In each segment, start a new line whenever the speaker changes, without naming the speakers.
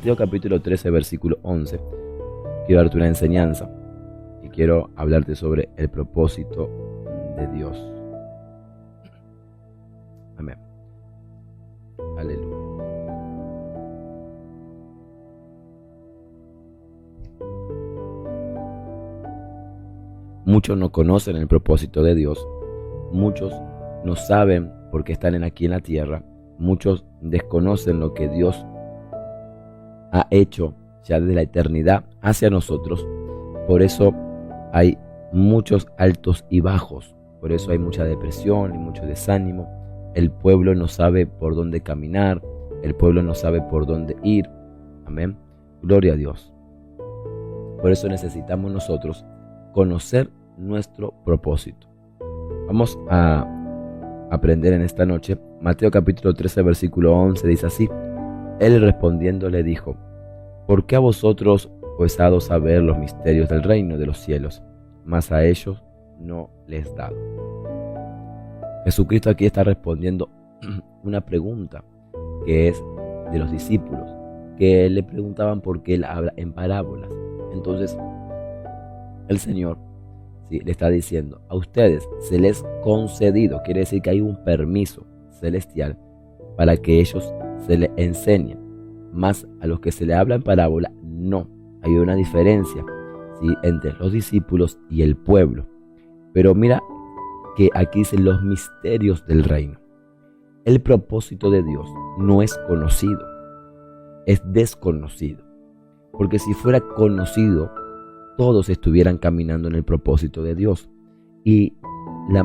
Mateo capítulo 13, versículo 11. Quiero darte una enseñanza y quiero hablarte sobre el propósito de Dios. Amén. Aleluya. Muchos no conocen el propósito de Dios. Muchos no saben por qué están aquí en la tierra. Muchos desconocen lo que Dios ha hecho ya desde la eternidad hacia nosotros. Por eso hay muchos altos y bajos. Por eso hay mucha depresión y mucho desánimo. El pueblo no sabe por dónde caminar. El pueblo no sabe por dónde ir. Amén. Gloria a Dios. Por eso necesitamos nosotros conocer nuestro propósito. Vamos a aprender en esta noche. Mateo capítulo 13, versículo 11 dice así: Él respondiendo le dijo: ¿por qué a vosotros os ha dado saber los misterios del reino de los cielos, mas a ellos no les dado? Jesucristo aquí está respondiendo una pregunta que es de los discípulos, que le preguntaban por qué él habla en parábolas. Entonces el Señor le está diciendo: a ustedes se les concedido, quiere decir que hay un permiso celestial para que ellos se les enseñen, más a los que se le habla en parábola no. Hay una diferencia entre los discípulos y el pueblo. Pero mira que aquí dicen los misterios del reino. El propósito de Dios no es conocido, es desconocido. Porque si fuera conocido, todos estuvieran caminando en el propósito de Dios. Y el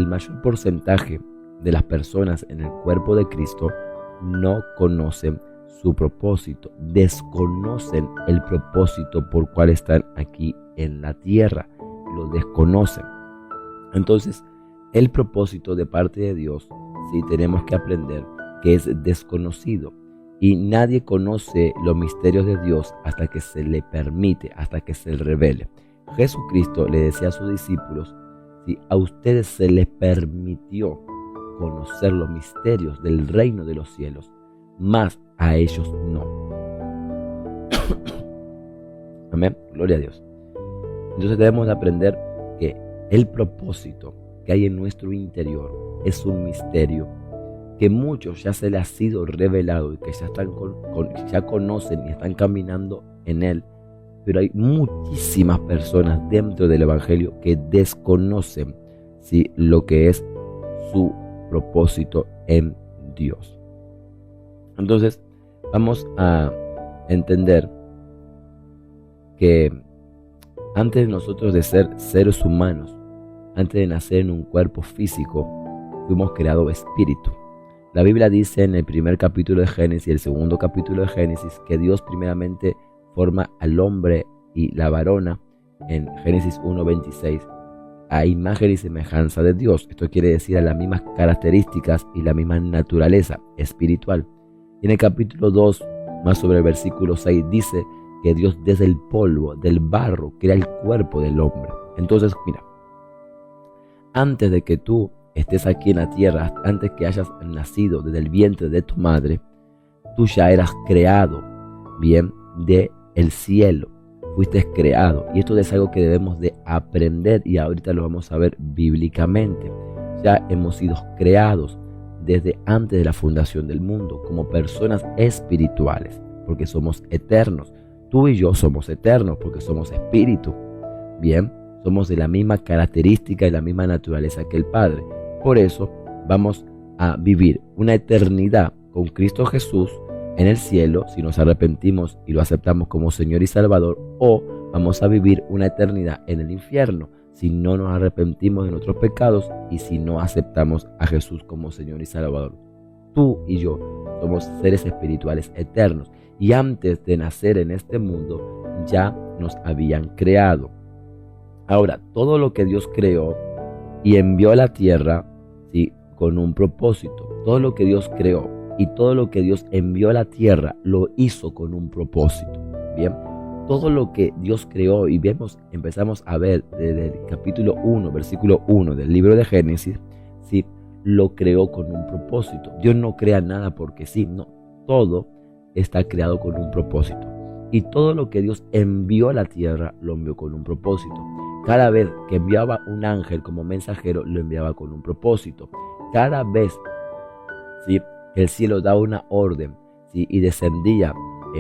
mayor porcentaje de las personas en el cuerpo de Cristo no conocen su propósito, desconocen el propósito por cual están aquí en la tierra, lo desconocen. Entonces, el propósito de parte de Dios, tenemos que aprender que es desconocido. Y nadie conoce los misterios de Dios hasta que se le permite, hasta que se le revele. Jesucristo le decía a sus discípulos: a ustedes se les permitió conocer los misterios del reino de los cielos, mas a ellos no. Amén, gloria a Dios. Entonces debemos de aprender que el propósito que hay en nuestro interior es un misterio que muchos ya se les ha sido revelado y que ya conocen y están caminando en él. Pero hay muchísimas personas dentro del Evangelio que desconocen lo que es su propósito en Dios. Entonces vamos a entender que antes de nosotros de ser seres humanos, antes de nacer en un cuerpo físico, fuimos creados espíritu. La Biblia dice en el primer capítulo de Génesis y el segundo capítulo de Génesis que Dios primeramente forma al hombre y la varona en Génesis 1:26 a imagen y semejanza de Dios. Esto quiere decir a las mismas características y la misma naturaleza espiritual. Y en el capítulo 2, más sobre el versículo 6, dice que Dios desde el polvo, del barro, crea el cuerpo del hombre. Entonces, mira, antes de que tú estés aquí en la tierra, antes que hayas nacido desde el vientre de tu madre, tú ya eras creado, bien, de el cielo, fuiste creado. Y esto es algo que debemos de aprender y ahorita lo vamos a ver bíblicamente. Ya hemos sido creados desde antes de la fundación del mundo como personas espirituales, porque somos eternos. Tú y yo somos eternos porque somos espíritu, bien, somos de la misma característica y la misma naturaleza que el Padre. Por eso vamos a vivir una eternidad con Cristo Jesús en el cielo si nos arrepentimos y lo aceptamos como Señor y Salvador, o vamos a vivir una eternidad en el infierno si no nos arrepentimos de nuestros pecados y si no aceptamos a Jesús como Señor y Salvador. Tú y yo somos seres espirituales eternos y antes de nacer en este mundo ya nos habían creado. Ahora, todo lo que Dios creó y envió a la tierra con un propósito. Todo lo que Dios creó y todo lo que Dios envió a la tierra lo hizo con un propósito. Bien, todo lo que Dios creó y empezamos a ver desde el capítulo 1, versículo 1 del libro de Génesis, lo creó con un propósito. Dios no crea nada porque sí, no. Todo está creado con un propósito. Y todo lo que Dios envió a la tierra, lo envió con un propósito. Cada vez que enviaba un ángel como mensajero, lo enviaba con un propósito. Cada vez, ¿sí?, el cielo daba una orden, ¿sí?, y descendía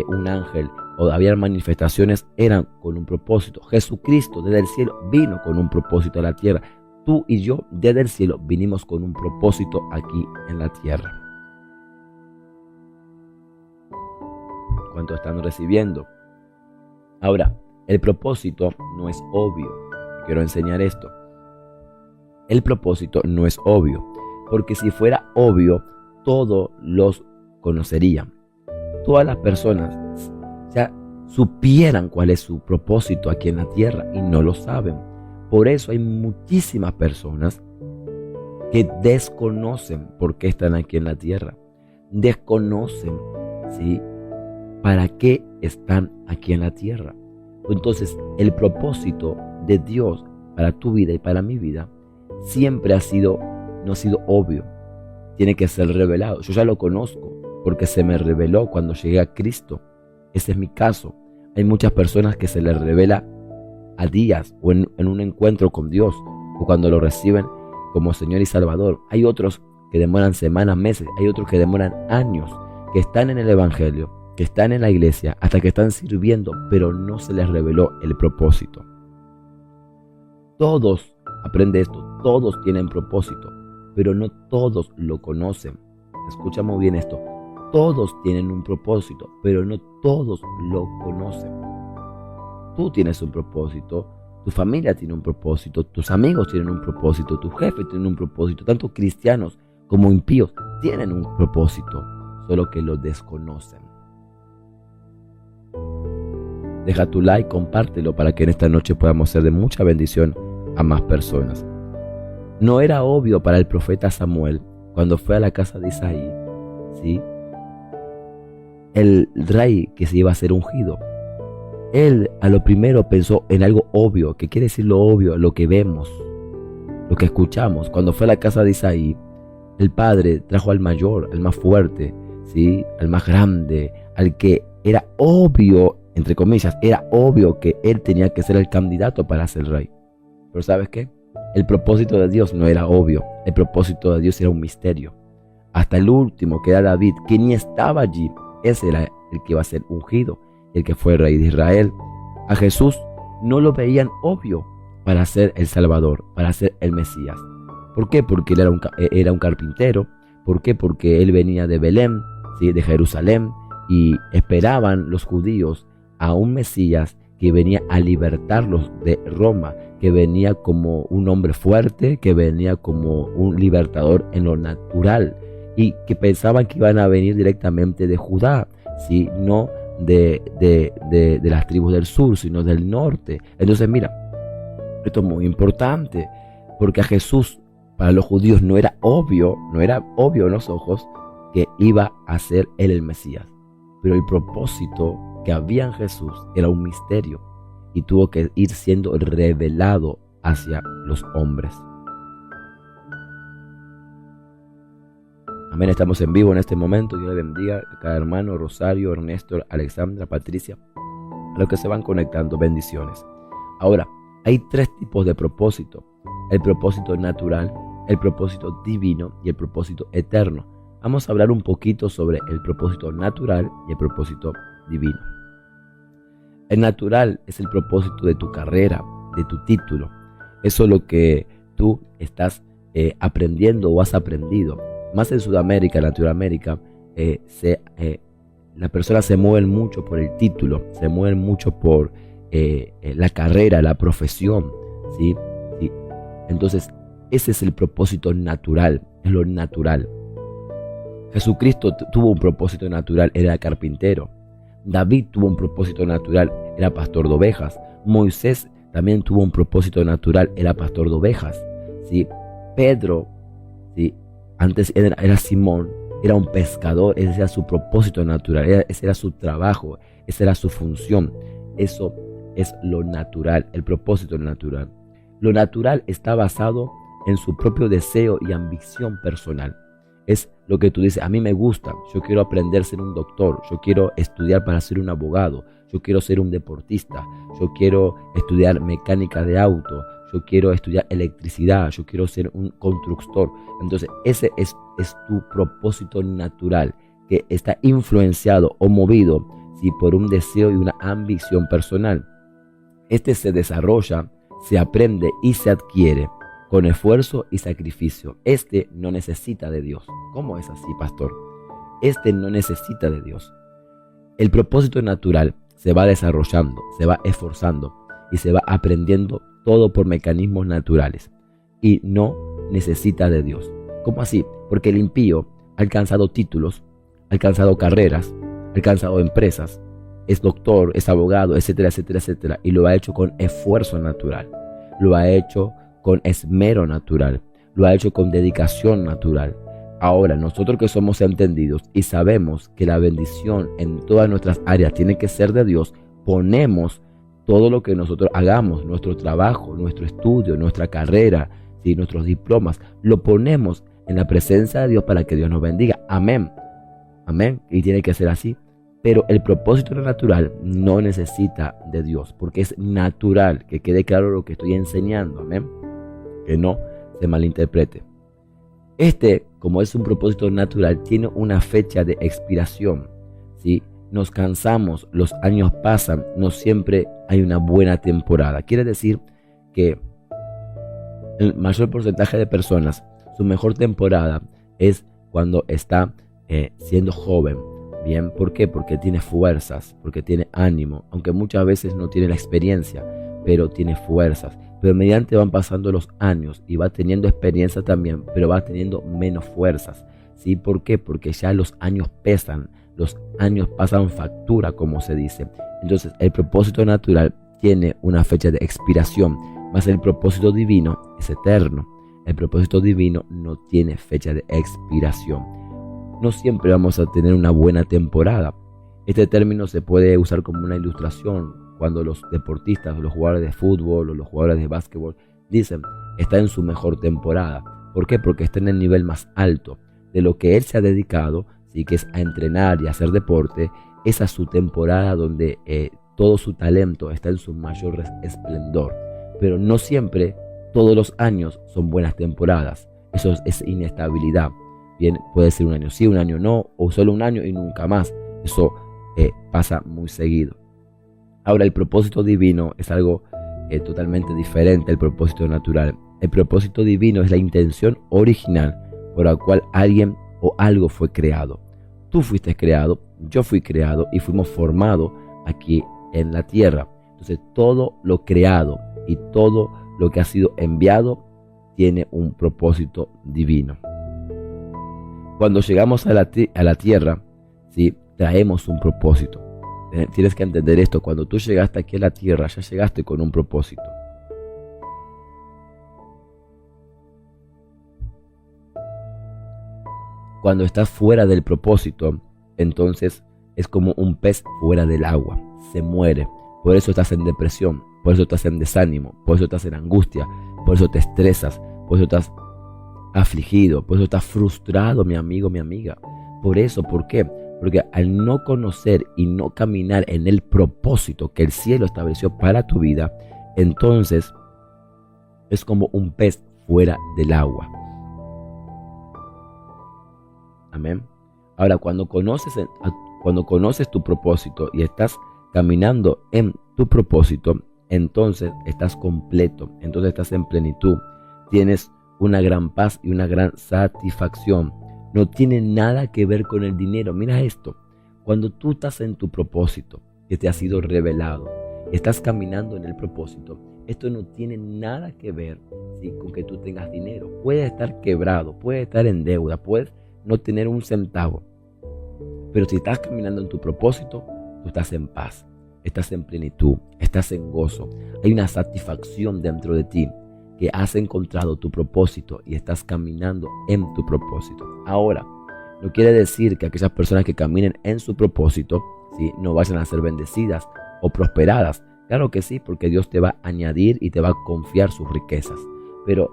un ángel, o había manifestaciones, eran con un propósito. Jesucristo desde el cielo vino con un propósito a la tierra. Tú y yo desde el cielo vinimos con un propósito aquí en la tierra. ¿Cuánto están recibiendo? Ahora, el propósito no es obvio. Quiero enseñar esto. El propósito no es obvio, porque si fuera obvio, todos los conocerían. Todas las personas ya supieran cuál es su propósito aquí en la tierra y no lo saben. Por eso hay muchísimas personas que desconocen por qué están aquí en la tierra. Desconocen, ¿sí?, para qué están aquí en la tierra. Entonces, el propósito de Dios para tu vida y para mi vida siempre no ha sido obvio. Tiene que ser revelado. Yo ya lo conozco porque se me reveló cuando llegué a Cristo. Ese es mi caso. Hay muchas personas que se les revela a días o en un encuentro con Dios o cuando lo reciben como Señor y Salvador. Hay otros que demoran semanas, meses. Hay otros que demoran años, que están en el Evangelio, que están en la iglesia, hasta que están sirviendo, pero no se les reveló el propósito. Todos, aprende esto, todos tienen propósito, pero no todos lo conocen. Escucha muy bien esto. Todos tienen un propósito, pero no todos lo conocen. Tú tienes un propósito, tu familia tiene un propósito, tus amigos tienen un propósito, tu jefe tiene un propósito, tanto cristianos como impíos tienen un propósito, solo que lo desconocen. Deja tu like, compártelo para que en esta noche podamos ser de mucha bendición a más personas. No era obvio para el profeta Samuel cuando fue a la casa de Isaí, ¿sí?, el rey que se iba a ser ungido. Él a lo primero pensó en algo obvio. ¿Qué quiere decir lo obvio? Lo que vemos, lo que escuchamos. Cuando fue a la casa de Isaí, el padre trajo al mayor, al más fuerte, ¿sí?, al más grande, al que era obvio, entre comillas, era obvio que él tenía que ser el candidato para ser rey. Pero ¿sabes qué? El propósito de Dios no era obvio. El propósito de Dios era un misterio. Hasta el último, que era David, que ni estaba allí, ese era el que iba a ser ungido, el que fue rey de Israel. A Jesús no lo veían obvio para ser el Salvador, para ser el Mesías. ¿Por qué? Porque él era un carpintero. ¿Por qué? Porque él venía de Belén, ¿sí?, de Jerusalén, y esperaban los judíos a un Mesías que venía a libertarlos de Roma, que venía como un hombre fuerte, que venía como un libertador en lo natural, y que pensaban que iban a venir directamente de Judá, ¿sí?, no de las tribus del sur, sino del norte. Entonces mira, esto es muy importante, porque a Jesús, para los judíos, no era obvio en los ojos que iba a ser él el Mesías. Pero el propósito que había en Jesús era un misterio y tuvo que ir siendo revelado hacia los hombres. Amén, estamos en vivo en este momento. Dios le bendiga a cada hermano, Rosario, Ernesto, Alexandra, Patricia, a los que se van conectando, bendiciones. Ahora, hay tres tipos de propósito: el propósito natural, el propósito divino y el propósito eterno. Vamos a hablar un poquito sobre el propósito natural y el propósito divino. El natural es el propósito de tu carrera, de tu título. Eso es lo que tú estás aprendiendo o has aprendido. Más en Sudamérica, en Latinoamérica, las personas se mueven mucho por el título, se mueven mucho por la carrera, la profesión, ¿sí? ¿Sí? Entonces, ese es el propósito natural, es lo natural. Jesucristo tuvo un propósito natural, era carpintero. David tuvo un propósito natural, era pastor de ovejas. Moisés también tuvo un propósito natural, era pastor de ovejas, ¿sí? Pedro, ¿sí?, antes era Simón, era un pescador. Ese era su propósito natural, ese era su trabajo, esa era su función. Eso es lo natural, el propósito natural. Lo natural está basado en su propio deseo y ambición personal. Es lo que tú dices, a mí me gusta, yo quiero aprender a ser un doctor, yo quiero estudiar para ser un abogado, yo quiero ser un deportista, yo quiero estudiar mecánica de auto, yo quiero estudiar electricidad, yo quiero ser un constructor. Entonces ese es tu propósito natural, que está influenciado o movido, ¿sí?, por un deseo y una ambición personal. Este se desarrolla, se aprende y se adquiere con esfuerzo y sacrificio. Este no necesita de Dios. ¿Cómo es así, pastor? Este no necesita de Dios. El propósito natural se va desarrollando, se va esforzando y se va aprendiendo todo por mecanismos naturales y no necesita de Dios. ¿Cómo así? Porque el impío ha alcanzado títulos, ha alcanzado carreras, ha alcanzado empresas, es doctor, es abogado, etcétera, etcétera, etcétera, y lo ha hecho con esfuerzo natural, lo ha hecho con esmero natural, lo ha hecho con dedicación natural. Ahora, nosotros que somos entendidos y sabemos que la bendición en todas nuestras áreas tiene que ser de Dios, ponemos todo lo que nosotros hagamos, nuestro trabajo, nuestro estudio, nuestra carrera, ¿sí?, nuestros diplomas, lo ponemos en la presencia de Dios para que Dios nos bendiga. Amén. Amén. Y tiene que ser así. Pero el propósito natural no necesita de Dios, porque es natural, que quede claro lo que estoy enseñando. Amén. Que no se malinterprete. Como es un propósito natural, tiene una fecha de expiración, ¿sí? Nos cansamos, los años pasan, no siempre hay una buena temporada. Quiere decir que el mayor porcentaje de personas, su mejor temporada es cuando está siendo joven. Bien, ¿por qué? Porque tiene fuerzas, porque tiene ánimo, aunque muchas veces no tiene la experiencia, pero tiene fuerzas. Pero mediante van pasando los años y va teniendo experiencia también, pero va teniendo menos fuerzas. ¿Sí? ¿Por qué? Porque ya los años pesan, los años pasan factura, como se dice. Entonces, el propósito natural tiene una fecha de expiración, mas el propósito divino es eterno. El propósito divino no tiene fecha de expiración. No siempre vamos a tener una buena temporada. Este término se puede usar como una ilustración cuando los deportistas, los jugadores de fútbol o los jugadores de básquetbol dicen está en su mejor temporada. ¿Por qué? Porque está en el nivel más alto de lo que él se ha dedicado, ¿sí?, que es a entrenar y a hacer deporte. Esa es su temporada donde todo su talento está en su mayor esplendor. Pero no siempre, todos los años son buenas temporadas. Eso es inestabilidad. Bien, puede ser un año sí, un año no, o solo un año y nunca más. Eso pasa muy seguido. Ahora, el propósito divino es algo totalmente diferente al propósito natural. El propósito divino es la intención original por la cual alguien o algo fue creado. Tú fuiste creado, yo fui creado y fuimos formados aquí en la tierra. Entonces, todo lo creado y todo lo que ha sido enviado tiene un propósito divino. Cuando llegamos a la tierra, ¿sí?, traemos un propósito. Tienes que entender esto. Cuando tú llegaste aquí a la tierra, ya llegaste con un propósito. Cuando estás fuera del propósito, entonces es como un pez fuera del agua. Se muere. Por eso estás en depresión, por eso estás en desánimo, por eso estás en angustia, por eso te estresas, por eso estás afligido, por eso estás frustrado, mi amigo, mi amiga. Por eso, ¿por qué? Porque al no conocer y no caminar en el propósito que el cielo estableció para tu vida, entonces es como un pez fuera del agua. Amén. Ahora, cuando conoces tu propósito y estás caminando en tu propósito, entonces estás completo, entonces estás en plenitud. Tienes una gran paz y una gran satisfacción. No tiene nada que ver con el dinero. Mira esto. Cuando tú estás en tu propósito, que te ha sido revelado, estás caminando en el propósito, esto no tiene nada que ver, ¿sí?, con que tú tengas dinero. Puedes estar quebrado, puedes estar en deuda, puedes no tener un centavo. Pero si estás caminando en tu propósito, tú estás en paz, estás en plenitud, estás en gozo. Hay una satisfacción dentro de ti que has encontrado tu propósito y estás caminando en tu propósito. Ahora, no quiere decir que aquellas personas que caminen en su propósito, ¿sí?, no vayan a ser bendecidas o prosperadas. Claro que sí, porque Dios te va a añadir y te va a confiar sus riquezas. Pero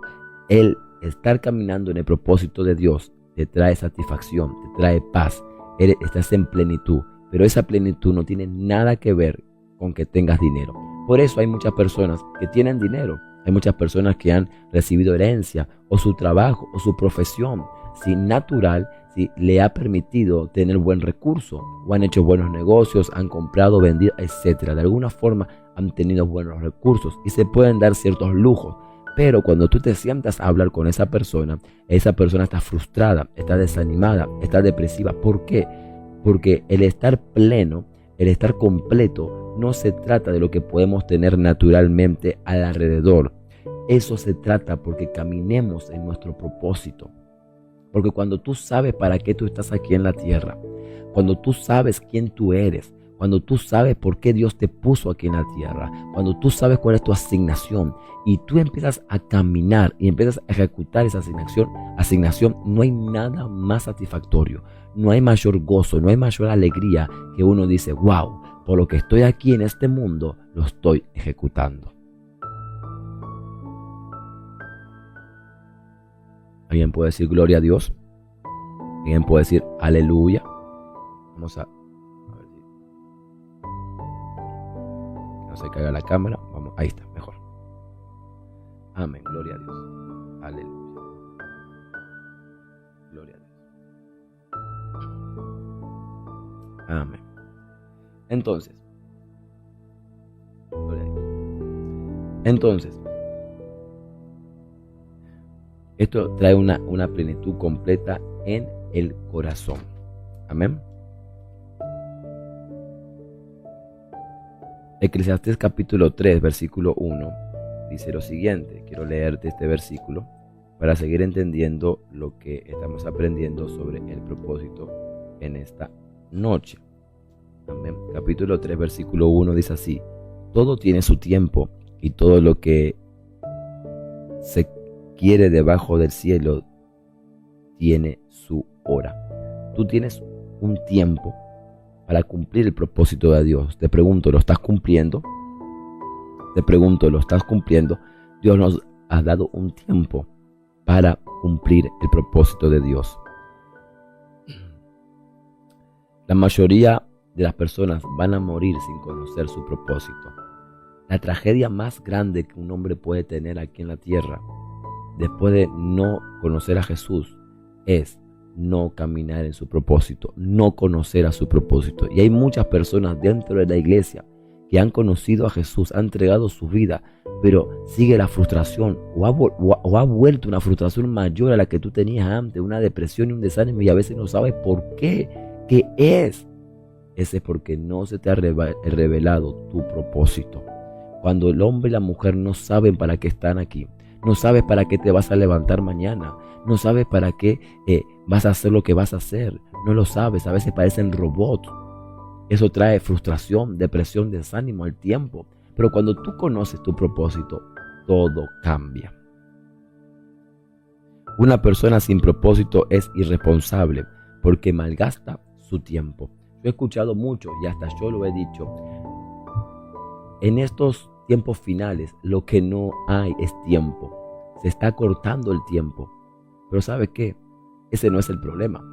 el estar caminando en el propósito de Dios te trae satisfacción, te trae paz, estás en plenitud, pero esa plenitud no tiene nada que ver con que tengas dinero. Por eso hay muchas personas que tienen dinero, hay muchas personas que han recibido herencia o su trabajo o su profesión, si natural, si le ha permitido tener buen recurso o han hecho buenos negocios, han comprado, vendido, etcétera. De alguna forma han tenido buenos recursos y se pueden dar ciertos lujos. Pero cuando tú te sientas a hablar con esa persona está frustrada, está desanimada, está depresiva. ¿Por qué? Porque el estar pleno, el estar completo, no se trata de lo que podemos tener naturalmente alrededor. Eso se trata porque caminemos en nuestro propósito. Porque cuando tú sabes para qué tú estás aquí en la tierra, cuando tú sabes quién tú eres, cuando tú sabes por qué Dios te puso aquí en la tierra, cuando tú sabes cuál es tu asignación y tú empiezas a caminar y empiezas a ejecutar esa asignación, no hay nada más satisfactorio, no hay mayor gozo, no hay mayor alegría que uno dice, wow, por lo que estoy aquí en este mundo, lo estoy ejecutando. ¿Alguien puede decir gloria a Dios? ¿Alguien puede decir aleluya? Vamos a ver si no se caiga la cámara. Vamos, ahí está, mejor. Amén, gloria a Dios. Aleluya. Gloria a Dios. Amén. Entonces, gloria a Dios. Entonces, esto trae una plenitud completa en el corazón. Amén. Eclesiastés capítulo 3, versículo 1, dice lo siguiente. Quiero leerte este versículo para seguir entendiendo lo que estamos aprendiendo sobre el propósito en esta noche. Amén. Capítulo 3, versículo 1 dice así: todo tiene su tiempo y todo lo que se quiere debajo del cielo tiene su hora. Tú tienes un tiempo para cumplir el propósito de Dios. Te pregunto, ¿lo estás cumpliendo? Te pregunto, ¿lo estás cumpliendo? Dios nos ha dado un tiempo para cumplir el propósito de Dios. La mayoría de las personas van a morir sin conocer su propósito. La tragedia más grande que un hombre puede tener aquí en la tierra, después de no conocer a Jesús, es no caminar en su propósito, no conocer a su propósito. Y hay muchas personas dentro de la iglesia que han conocido a Jesús, han entregado su vida, pero sigue la frustración o ha vuelto una frustración mayor a la que tú tenías antes, una depresión y un desánimo, y a veces no sabes por qué. ¿Qué es? Ese es porque no se te ha revelado tu propósito. Cuando el hombre y la mujer no saben para qué están aquí, no sabes para qué te vas a levantar mañana, no sabes para qué vas a hacer lo que vas a hacer, no lo sabes, a veces parecen robots. Eso trae frustración, depresión, desánimo al tiempo. Pero cuando tú conoces tu propósito, todo cambia. Una persona sin propósito es irresponsable porque malgasta su tiempo. Yo he escuchado mucho y hasta yo lo he dicho. En estos tiempos finales, lo que no hay es tiempo. Se está cortando el tiempo. Pero ¿sabes qué? Ese no es el problema.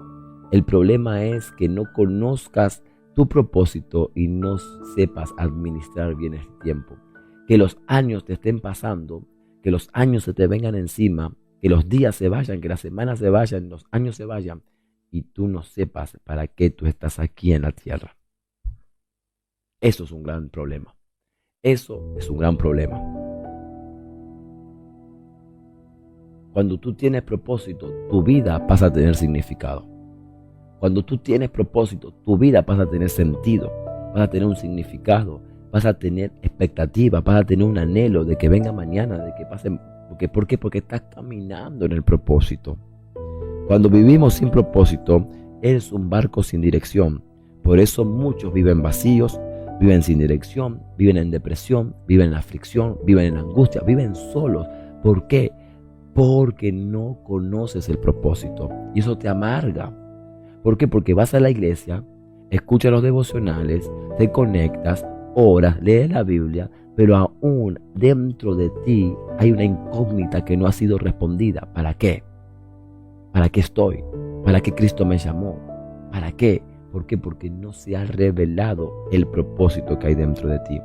El problema es que no conozcas tu propósito y no sepas administrar bien el tiempo. Que los años te estén pasando, que los años se te vengan encima, que los días se vayan, que las semanas se vayan, los años se vayan, y tú no sepas para qué tú estás aquí en la tierra. Eso es un gran problema. Eso es un gran problema. Cuando tú tienes propósito, tu vida pasa a tener significado. Cuando tú tienes propósito, tu vida pasa a tener sentido, vas a tener un significado, vas a tener expectativa, vas a tener un anhelo de que venga mañana, de que pase. ¿Por qué? Porque estás caminando en el propósito. Cuando vivimos sin propósito, eres un barco sin dirección. Por eso muchos viven vacíos, viven sin dirección, viven en depresión, viven en aflicción, viven en angustia, viven solos. ¿Por qué? Porque no conoces el propósito y eso te amarga. ¿Por qué? Porque vas a la iglesia, escuchas los devocionales, te conectas, oras, lees la Biblia, pero aún dentro de ti hay una incógnita que no ha sido respondida. ¿Para qué? ¿Para qué estoy? ¿Para qué Cristo me llamó? ¿Para qué? ¿Por qué? Porque no se ha revelado el propósito que hay dentro de ti.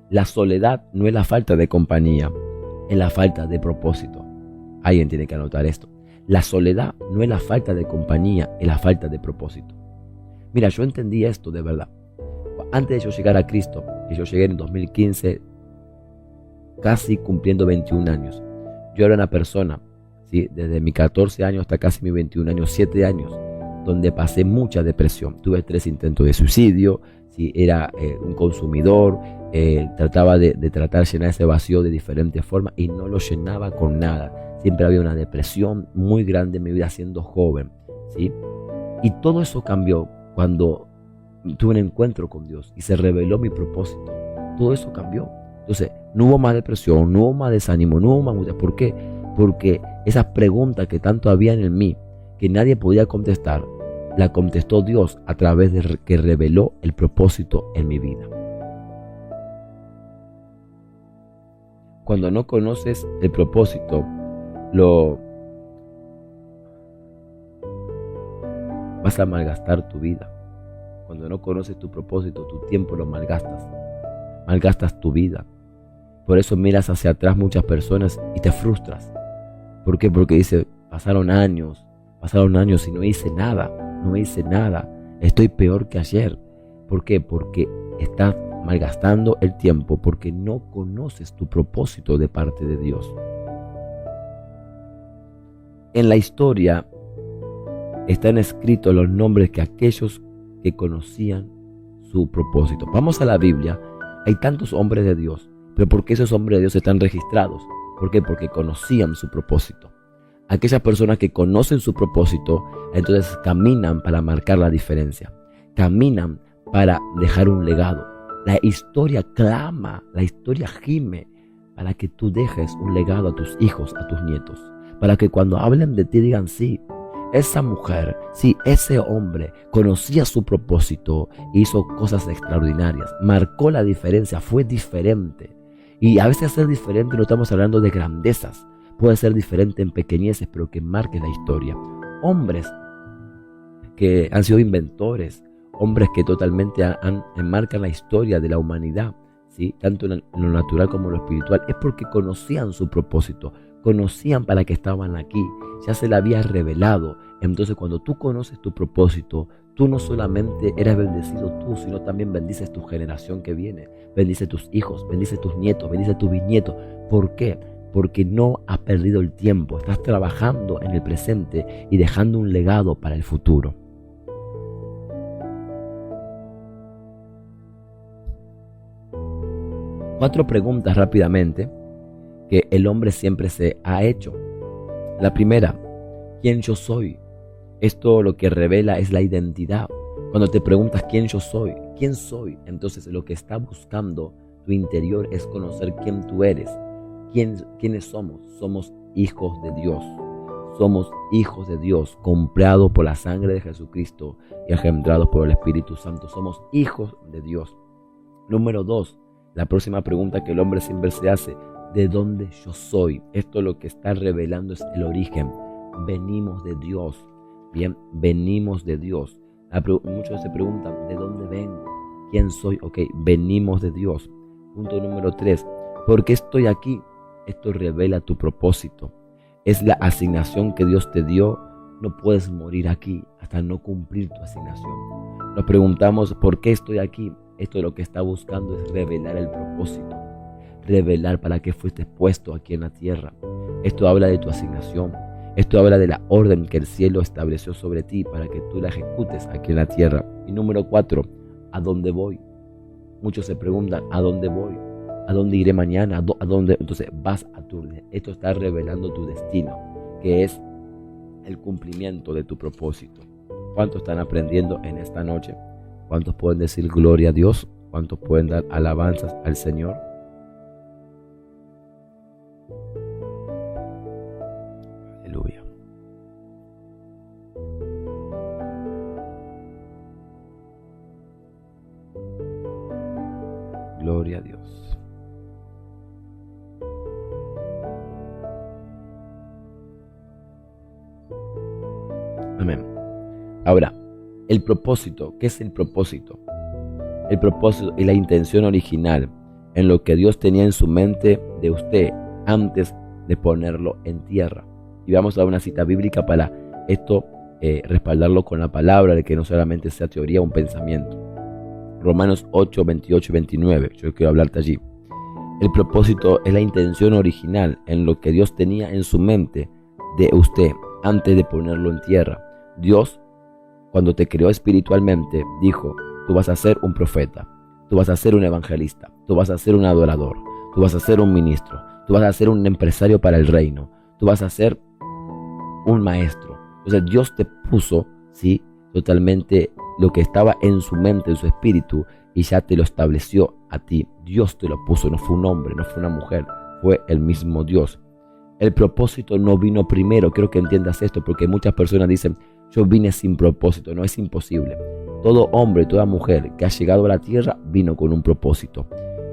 La soledad no es la falta de compañía, es la falta de propósito. Alguien tiene que anotar esto. La soledad no es la falta de compañía, es la falta de propósito. Mira, yo entendí esto de verdad. Antes de yo llegar a Cristo, que yo llegué en 2015, casi cumpliendo 21 años, yo era una persona, ¿sí? Desde mis 14 años hasta casi mis 21 años, 7 años, donde pasé mucha depresión. Tuve 3 intentos de suicidio, ¿sí? Era un consumidor, trataba de tratar de llenar ese vacío de diferentes formas y no lo llenaba con nada. Siempre había una depresión muy grande en mi vida siendo joven, ¿sí? Y todo eso cambió cuando tuve un encuentro con Dios y se reveló mi propósito. Todo eso cambió. Entonces, no hubo más depresión, no hubo más desánimo, no hubo más angustia. ¿Por qué? Porque esas preguntas que tanto había en mí, que nadie podía contestar, la contestó Dios a través de que reveló el propósito en mi vida. Cuando no conoces el propósito, vas a malgastar tu vida. Cuando no conoces tu propósito, tu tiempo lo malgastas. Malgastas tu vida. Por eso miras hacia atrás muchas personas y te frustras. ¿Por qué? Porque dice, pasaron años y no hice nada. Estoy peor que ayer. ¿Por qué? Porque estás malgastando el tiempo, porque no conoces tu propósito de parte de Dios. En la historia están escritos los nombres de aquellos que conocían su propósito. Vamos a la Biblia, hay tantos hombres de Dios, pero ¿por qué esos hombres de Dios están registrados? ¿Por qué? Porque conocían su propósito. Aquellas personas que conocen su propósito, entonces caminan para marcar la diferencia. Caminan para dejar un legado. La historia clama, la historia gime para que tú dejes un legado a tus hijos, a tus nietos. Para que cuando hablen de ti digan, sí, esa mujer, sí, ese hombre conocía su propósito, hizo cosas extraordinarias, marcó la diferencia, fue diferente. Y a veces ser diferente no estamos hablando de grandezas, puede ser diferente en pequeñeces, pero que marque la historia. Hombres que han sido inventores, hombres que totalmente marcan la historia de la humanidad, ¿sí? Tanto en lo natural como en lo espiritual, es porque conocían su propósito, conocían para qué estaban aquí, ya se le había revelado. Entonces cuando tú conoces tu propósito, tú no solamente eres bendecido tú, sino también bendices tu generación que viene, bendices tus hijos, bendices tus nietos, bendices tus bisnietos. ¿Por qué? Porque no has perdido el tiempo, estás trabajando en el presente y dejando un legado para el futuro. Cuatro preguntas rápidamente que el hombre siempre se ha hecho. La primera, ¿quién yo soy? Esto lo que revela es la identidad. Cuando te preguntas quién yo soy, quién soy, entonces lo que está buscando tu interior es conocer quién tú eres. ¿Quiénes somos? Somos hijos de Dios. Somos hijos de Dios, comprados por la sangre de Jesucristo y engendrados por el Espíritu Santo. Somos hijos de Dios. Número 2, la próxima pregunta que el hombre siempre se hace, ¿de dónde yo soy? Esto lo que está revelando es el origen. Venimos de Dios. Bien, venimos de Dios. Muchos se preguntan, ¿de dónde vengo? ¿Quién soy? Ok, venimos de Dios. Punto número 3, ¿por qué estoy aquí? Esto revela tu propósito. Es la asignación que Dios te dio. No puedes morir aquí hasta no cumplir tu asignación. Nos preguntamos, ¿por qué estoy aquí? Esto lo que está buscando es revelar el propósito. Revelar para qué fuiste puesto aquí en la tierra. Esto habla de tu asignación. Esto habla de la orden que el cielo estableció sobre ti para que tú la ejecutes aquí en la tierra. Y número 4, ¿a dónde voy? Muchos se preguntan, ¿a dónde voy? ¿A dónde iré mañana? ¿A dónde? Entonces vas a tu... Esto está revelando tu destino, que es el cumplimiento de tu propósito. ¿Cuántos están aprendiendo en esta noche? ¿Cuántos pueden decir gloria a Dios? ¿Cuántos pueden dar alabanzas al Señor? Aleluya. Gloria a Dios. Amén. Ahora, el propósito. ¿Qué es el propósito? El propósito y la intención original en lo que Dios tenía en su mente de usted antes de ponerlo en tierra. Y vamos a dar una cita bíblica para esto, respaldarlo con la palabra, de que no solamente sea teoría o un pensamiento. Romanos 8, 28 y 29. Yo quiero hablarte allí. El propósito es la intención original en lo que Dios tenía en su mente de usted antes de ponerlo en tierra. Dios, cuando te creó espiritualmente, dijo: tú vas a ser un profeta, tú vas a ser un evangelista, tú vas a ser un adorador, tú vas a ser un ministro, tú vas a ser un empresario para el reino, tú vas a ser un maestro. Entonces Dios te puso, ¿sí?, totalmente lo que estaba en su mente, en su espíritu, y ya te lo estableció a ti. Dios te lo puso, no fue un hombre, no fue una mujer, fue el mismo Dios. El propósito no vino primero. Quiero que entiendas esto, porque muchas personas dicen: yo vine sin propósito. No, es imposible. Todo hombre, toda mujer que ha llegado a la tierra vino con un propósito.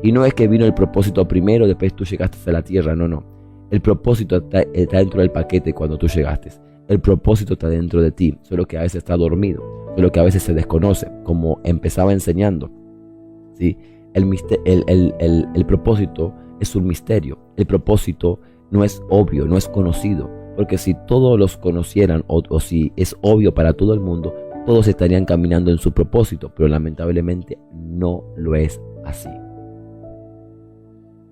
Y no es que vino el propósito primero, después tú llegaste a la tierra. No, no. El propósito está dentro del paquete cuando tú llegaste. El propósito está dentro de ti, solo que a veces está dormido, solo que a veces se desconoce, como empezaba enseñando. ¿Sí? El propósito es un misterio. El propósito no es obvio, no es conocido, porque si todos los conocieran o si es obvio para todo el mundo, todos estarían caminando en su propósito, pero lamentablemente no lo es así.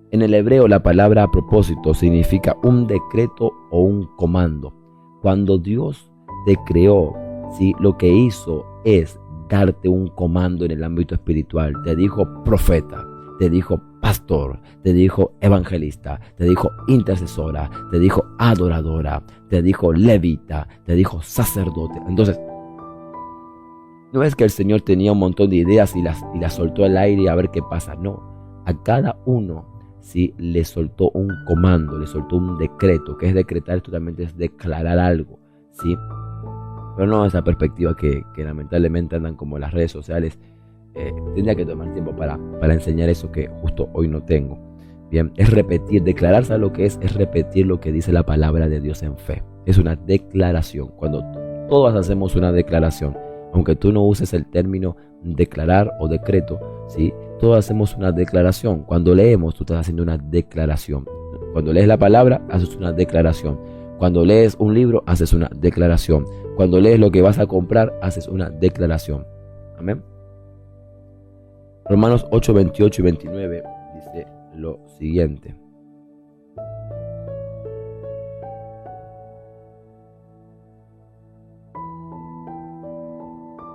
En el hebreo, la palabra propósito significa un decreto o un comando. Cuando Dios te creó, ¿sí?, lo que hizo es darte un comando en el ámbito espiritual. Te dijo profeta, te dijo pastor, te dijo evangelista, te dijo intercesora, te dijo adoradora, te dijo levita, te dijo sacerdote. Entonces, no es que el Señor tenía un montón de ideas y las soltó al aire y a ver qué pasa. No, a cada uno, ¿sí?, le soltó un comando, le soltó un decreto. Que es decretar? Totalmente es declarar algo, ¿sí? Pero no esa perspectiva que lamentablemente andan como las redes sociales. Tendría que tomar tiempo para enseñar eso que justo hoy no tengo. Bien, es repetir, declarar. ¿Sabes lo que es? Es repetir lo que dice la palabra de Dios en fe. Es una declaración. Cuando todos hacemos una declaración, aunque tú no uses el término declarar o decreto, ¿sí?, todos hacemos una declaración. Cuando leemos, tú estás haciendo una declaración. Cuando lees la palabra, haces una declaración. Cuando lees un libro, haces una declaración. Cuando lees lo que vas a comprar, haces una declaración. Amén. Romanos 8, 28 y 29 dice lo siguiente.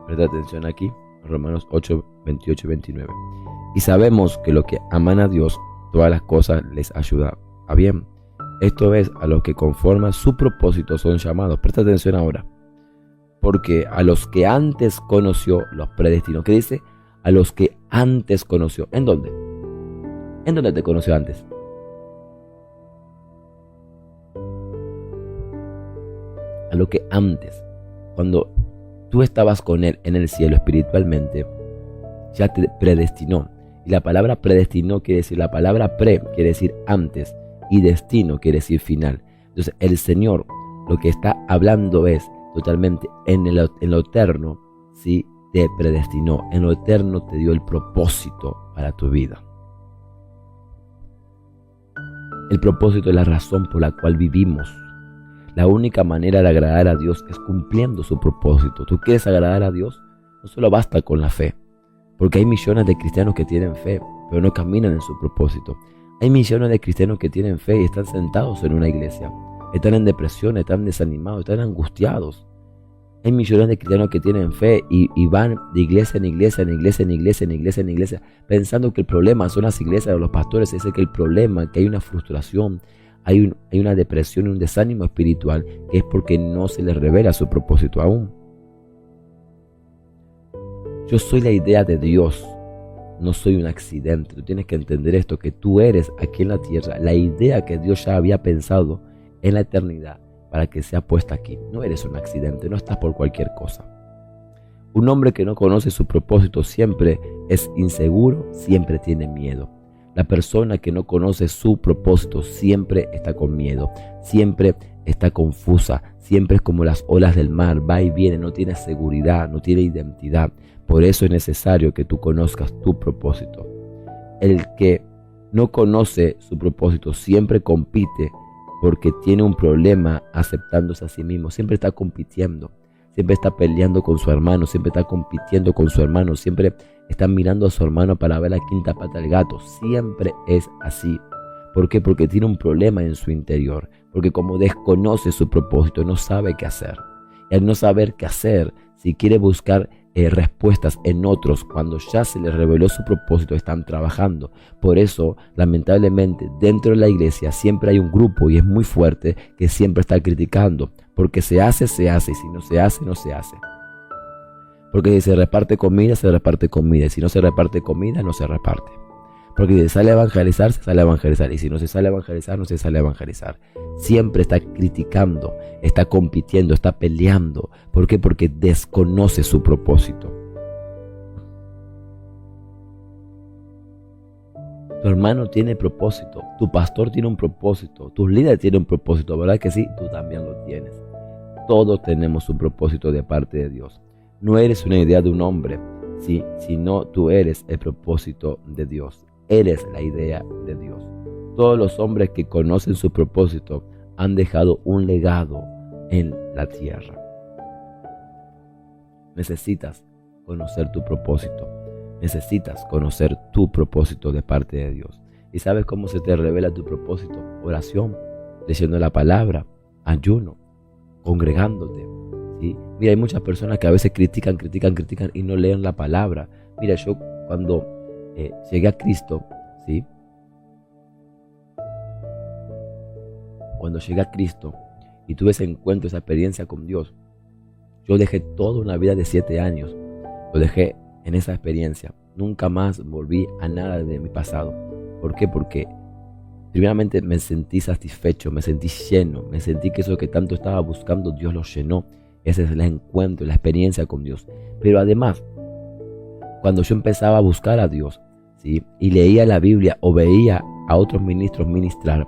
Presta atención aquí. Romanos 8, 28 y 29. Y sabemos que los que aman a Dios, todas las cosas les ayudan a bien. Esto es, a los que conforme a su propósito son llamados. Presta atención ahora. Porque a los que antes conoció, los predestinó. ¿Qué dice? A los que antes conoció. ¿En dónde? ¿En dónde te conoció antes? A lo que antes, cuando tú estabas con Él en el cielo espiritualmente, ya te predestinó. Y la palabra predestinó quiere decir, la palabra pre quiere decir antes, y destino quiere decir final. Entonces el Señor lo que está hablando es totalmente en lo eterno, ¿sí?, te predestinó. En lo eterno te dio el propósito para tu vida. El propósito es la razón por la cual vivimos. La única manera de agradar a Dios es cumpliendo su propósito. ¿Tú quieres agradar a Dios? No solo basta con la fe, porque hay millones de cristianos que tienen fe, pero no caminan en su propósito. Hay millones de cristianos que tienen fe y están sentados en una iglesia. Están en depresión, están desanimados, están angustiados. Hay millones de cristianos que tienen fe y van de iglesia en iglesia, en iglesia, en iglesia, en iglesia, en iglesia, pensando que el problema son las iglesias o los pastores. Es que el problema, que hay una frustración, hay una depresión y un desánimo espiritual, que es porque no se les revela su propósito aún. Yo soy la idea de Dios, no soy un accidente. Tú tienes que entender esto, que tú eres aquí en la tierra la idea que Dios ya había pensado en la eternidad para que sea puesta aquí. No eres un accidente, no estás por cualquier cosa. Un hombre que no conoce su propósito siempre es inseguro, siempre tiene miedo. La persona que no conoce su propósito siempre está con miedo, siempre está confusa, siempre es como las olas del mar, va y viene, no tiene seguridad, no tiene identidad. Por eso es necesario que tú conozcas tu propósito. El que no conoce su propósito siempre compite porque tiene un problema aceptándose a sí mismo, siempre está compitiendo. Siempre está peleando con su hermano, siempre está compitiendo con su hermano, siempre está mirando a su hermano para ver la quinta pata del gato. Siempre es así. ¿Por qué? Porque tiene un problema en su interior. Porque como desconoce su propósito, no sabe qué hacer. Y al no saber qué hacer, si quiere buscar respuestas en otros, cuando ya se les reveló su propósito, están trabajando. Por eso, lamentablemente, dentro de la iglesia siempre hay un grupo, y es muy fuerte, que siempre está criticando. Porque se hace, y si no se hace, no se hace. Porque si se reparte comida, se reparte comida. Y si no se reparte comida, no se reparte. Porque si se sale a evangelizar, se sale a evangelizar. Y si no se sale a evangelizar, no se sale a evangelizar. Siempre está criticando, está compitiendo, está peleando. ¿Por qué? Porque desconoce su propósito. Tu hermano tiene propósito, tu pastor tiene un propósito, tus líderes tienen un propósito, ¿verdad que sí? Tú también lo tienes. Todos tenemos un propósito de parte de Dios. No eres una idea de un hombre, ¿sí? Sino tú eres el propósito de Dios. Eres la idea de Dios. Todos los hombres que conocen su propósito han dejado un legado en la tierra. Necesitas conocer tu propósito. Necesitas conocer tu propósito de parte de Dios. ¿Y sabes cómo se te revela tu propósito? Oración, leyendo la palabra, ayuno, congregándote. ¿Sí? Mira, hay muchas personas que a veces critican y no leen la palabra. Mira, yo cuando llegué a Cristo, ¿sí? Cuando llegué a Cristo y tuve ese encuentro, esa experiencia con Dios, yo dejé toda una vida de 7 años. Lo dejé en esa experiencia. Nunca más volví a nada de mi pasado. ¿Por qué? Porque primeramente me sentí satisfecho, me sentí lleno, me sentí que eso que tanto estaba buscando, Dios lo llenó. Ese es el encuentro, la experiencia con Dios. Pero además, cuando yo empezaba a buscar a Dios, ¿sí? Y leía la Biblia o veía a otros ministros ministrar,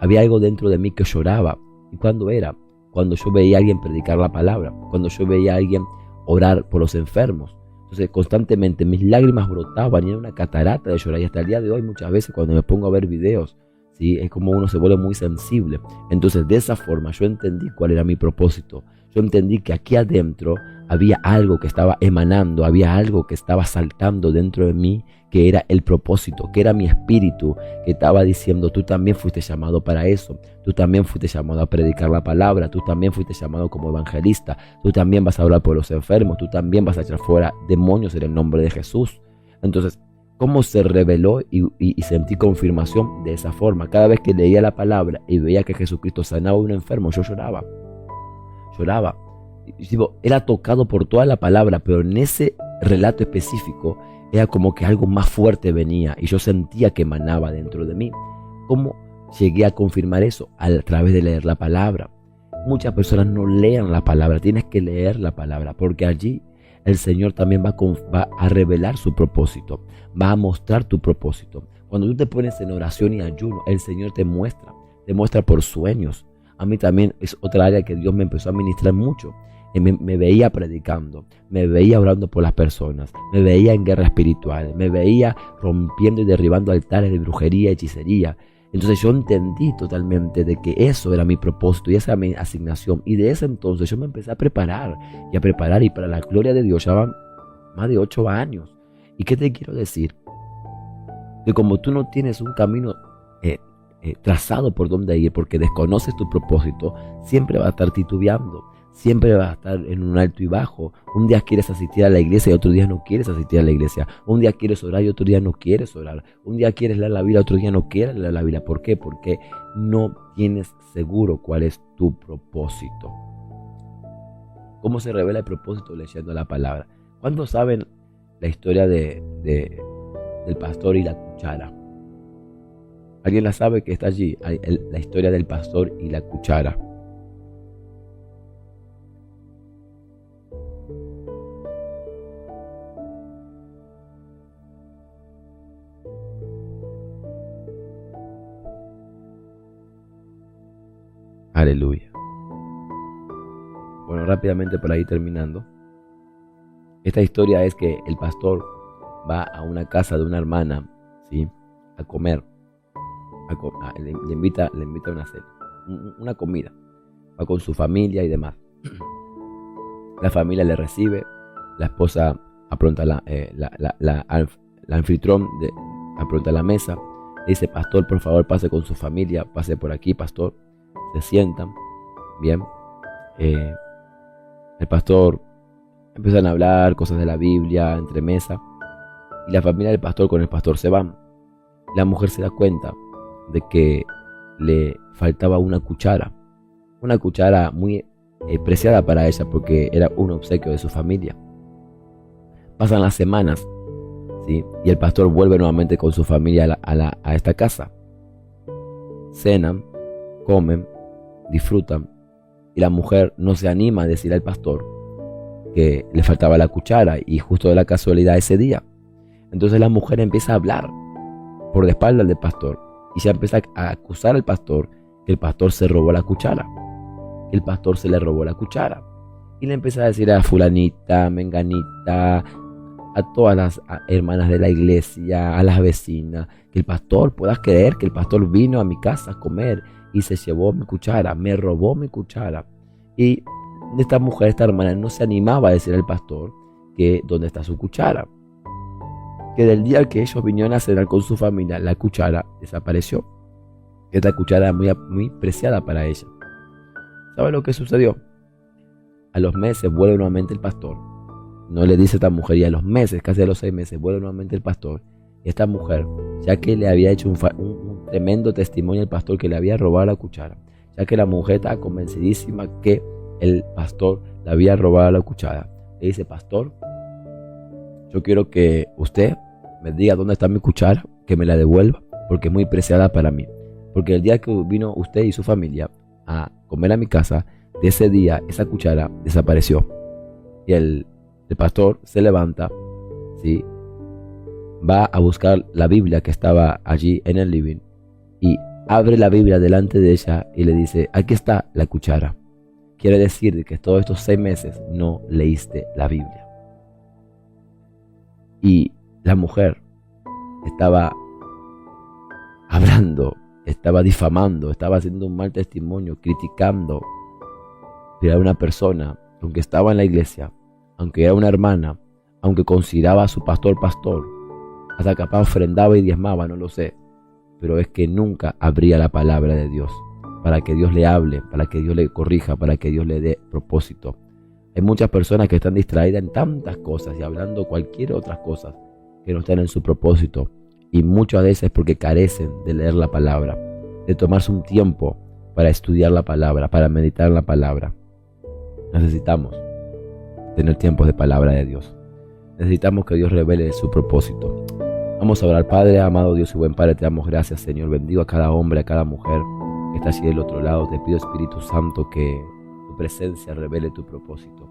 había algo dentro de mí que lloraba. ¿Y cuándo era? Cuando yo veía a alguien predicar la palabra, cuando yo veía a alguien orar por los enfermos. Entonces constantemente mis lágrimas brotaban y era una catarata de llorar. Y hasta el día de hoy muchas veces cuando me pongo a ver videos, ¿sí? Es como uno se vuelve muy sensible. Entonces de esa forma yo entendí cuál era mi propósito. Yo entendí que aquí adentro había algo que estaba emanando, había algo que estaba saltando dentro de mí, que era el propósito, que era mi espíritu, que estaba diciendo, tú también fuiste llamado para eso, tú también fuiste llamado a predicar la palabra, tú también fuiste llamado como evangelista, tú también vas a orar por los enfermos, tú también vas a echar fuera demonios en el nombre de Jesús. Entonces, ¿cómo se reveló y sentí confirmación de esa forma? Cada vez que leía la palabra y veía que Jesucristo sanaba a un enfermo, yo lloraba. Y digo, era tocado por toda la palabra, pero en ese relato específico era como que algo más fuerte venía y yo sentía que emanaba dentro de mí. ¿Cómo llegué a confirmar eso? A través de leer la palabra. Muchas personas no leen la palabra, tienes que leer la palabra, porque allí el Señor también va a revelar su propósito, va a mostrar tu propósito. Cuando tú te pones en oración y ayuno, el Señor te muestra por sueños. A mí también es otra área que Dios me empezó a ministrar mucho. Me veía predicando, me veía orando por las personas, me veía en guerra espiritual, me veía rompiendo y derribando altares de brujería y hechicería. Entonces yo entendí totalmente de que eso era mi propósito y esa era mi asignación. Y de ese entonces yo me empecé a preparar y para la gloria de Dios ya van más de 8 años. ¿Y qué te quiero decir? Que como tú no tienes un camino trazado por dónde ir porque desconoces tu propósito, siempre vas a estar titubeando. Siempre vas a estar en un alto y bajo. Un día quieres asistir a la iglesia y otro día no quieres asistir a la iglesia. Un día quieres orar y otro día no quieres orar. Un día quieres leer la Biblia y otro día no quieres leer la Biblia. ¿Por qué? Porque no tienes seguro cuál es tu propósito. ¿Cómo se revela el propósito? Leyendo la palabra. ¿Cuántos saben la historia del pastor y la cuchara? ¿Alguien la sabe que está allí? La historia del pastor y la cuchara. Aleluya. Bueno, rápidamente por ahí terminando. Esta historia es que el pastor va a una casa de una hermana, ¿sí?, a comer. Le invita a una cena, una comida. Va con su familia y demás. La familia le recibe. La esposa apronta la anfitrión apronta la mesa. Le dice: pastor, por favor, pase con su familia, pase por aquí, pastor. Se sientan. Bien. El pastor empiezan a hablar cosas de la Biblia entre mesa. Y la familia del pastor con el pastor se van. La mujer se da cuenta de que le faltaba una cuchara muy preciada para ella, porque era un obsequio de su familia. Pasan las semanas, ¿sí?, y el pastor vuelve nuevamente con su familia a esta casa. Cenan, comen, disfrutan, y la mujer no se anima a decir al pastor que le faltaba la cuchara, y justo de la casualidad ese día. Entonces la mujer empieza a hablar por la espalda del pastor y se empieza a acusar al pastor que el pastor se robó la cuchara. El pastor se le robó la cuchara. Y le empieza a decir a fulanita, menganita, a todas las hermanas de la iglesia, a las vecinas, que el pastor, puedas creer que el pastor vino a mi casa a comer y se llevó mi cuchara, me robó mi cuchara. Y esta mujer, esta hermana, no se animaba a decir al pastor que dónde está su cuchara. Que del día que ellos vinieron a cenar con su familia, la cuchara desapareció. Esta cuchara era muy preciada para ella. ¿Sabe lo que sucedió? A los meses vuelve nuevamente el pastor. No le dice a esta mujer, y a los meses, casi a los 6 meses, vuelve nuevamente el pastor. Y esta mujer, ya que le había hecho un tremendo testimonio al pastor que le había robado la cuchara, ya que la mujer estaba convencidísima que el pastor le había robado la cuchara, le dice: pastor, yo quiero que usted me diga dónde está mi cuchara, que me la devuelva, porque es muy preciada para mí. Porque el día que vino usted y su familia a comer a mi casa, de ese día esa cuchara desapareció. Y el pastor se levanta, ¿sí?, va a buscar la Biblia que estaba allí en el living y abre la Biblia delante de ella y le dice: aquí está la cuchara. Quiere decir que todos estos 6 meses no leíste la Biblia. Y la mujer estaba hablando, estaba difamando, estaba haciendo un mal testimonio, criticando. Pero era una persona, aunque estaba en la iglesia, aunque era una hermana, aunque consideraba a su pastor, hasta capaz ofrendaba y diezmaba, no lo sé, pero es que nunca abría la palabra de Dios para que Dios le hable, para que Dios le corrija, para que Dios le dé propósito. Hay muchas personas que están distraídas en tantas cosas y hablando cualquier otra cosa que no están en su propósito, y muchas veces porque carecen de leer la palabra, de tomarse un tiempo para estudiar la palabra, para meditar en la palabra. Necesitamos tener tiempos de palabra de Dios. Necesitamos que Dios revele su propósito. Vamos a orar. Padre, amado Dios y buen Padre, te damos gracias, Señor. Bendigo a cada hombre, a cada mujer que está allí del otro lado. Te pido, Espíritu Santo, que tu presencia revele tu propósito.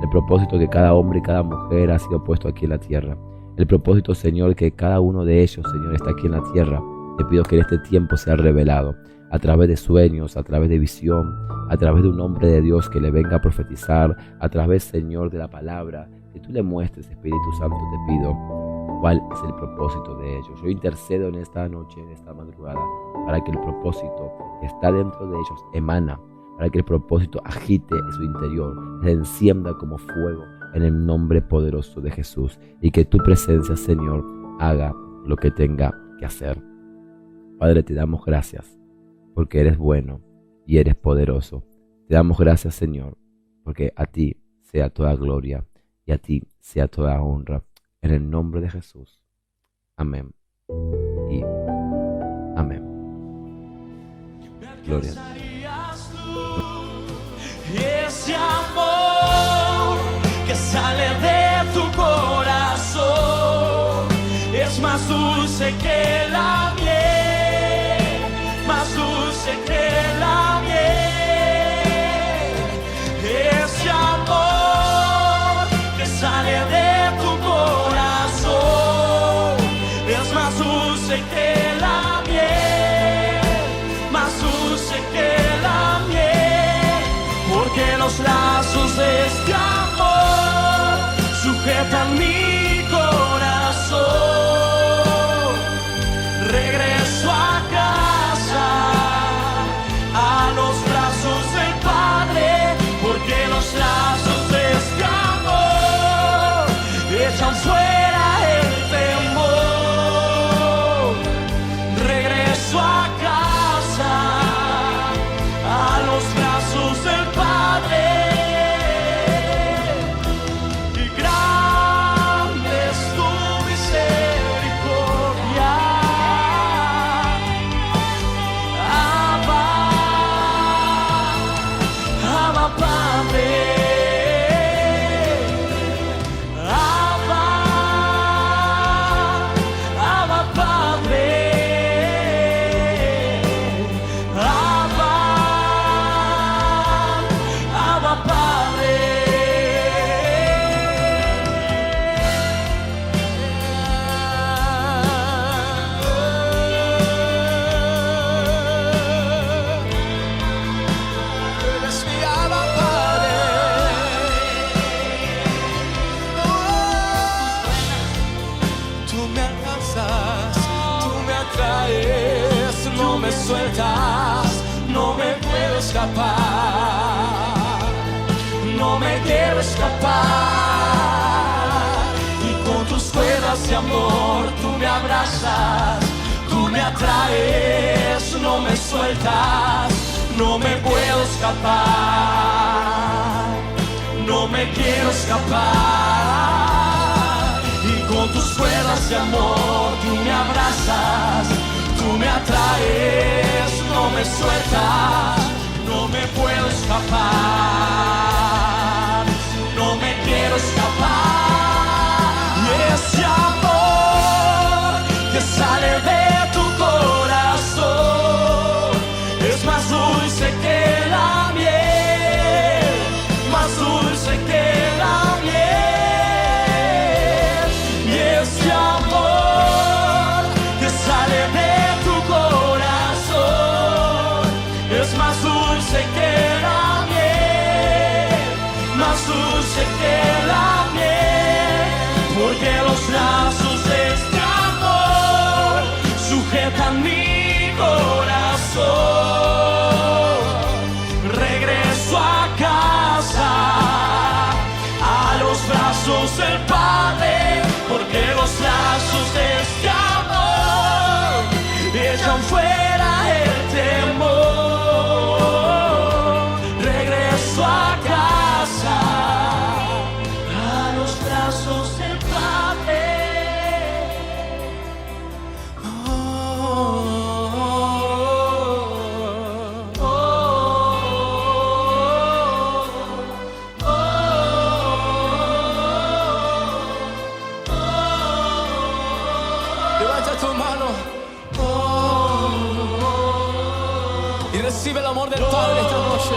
El propósito que cada hombre y cada mujer ha sido puesto aquí en la tierra. El propósito, Señor, que cada uno de ellos, Señor, está aquí en la tierra. Te pido que en este tiempo sea revelado a través de sueños, a través de visión, a través de un hombre de Dios que le venga a profetizar, a través, Señor, de la palabra, que tú le muestres, Espíritu Santo, te pido cuál es el propósito de ellos. Yo intercedo en esta noche, en esta madrugada, para que el propósito que está dentro de ellos emana, para que el propósito agite en su interior, se encienda como fuego en el nombre poderoso de Jesús, y que tu presencia, Señor, haga lo que tenga que hacer. Padre, te damos gracias porque eres bueno y eres poderoso. Te damos gracias, Señor, porque a ti sea toda gloria y a ti sea toda honra. En el nombre de Jesús. Amén y amén. Gloria a Dios.
Ese amor que sale de tu corazón es más dulce que la miel, más dulce que la miel. Ese amor que sale de tu corazón es más dulce que la miel, más dulce que la miel. quiero escapar, no me quiero escapar. Y con tus cuerdas de amor tú me abrazas, tú me atraes, no me sueltas, no me puedo escapar, no me quiero escapar. Y con tus cuerdas de amor tú me abrazas, tú me atraes, no me sueltas, no me puedo escapar, no me quiero escapar. Y ese amor que sale de tu corazón es más dulce que la miel, más dulce que la miel. Y ese amor que sale de tu corazón es más dulce que la miel, más dulce que la miel. Porque los lazos de este amor sujetan mi corazón. Regreso a casa, a los brazos del Padre, porque los lazos de este amor echan fuera el temor. Regreso a casa, a los brazos del Padre. Levanta tu mano y recibe el amor del Padre esta noche.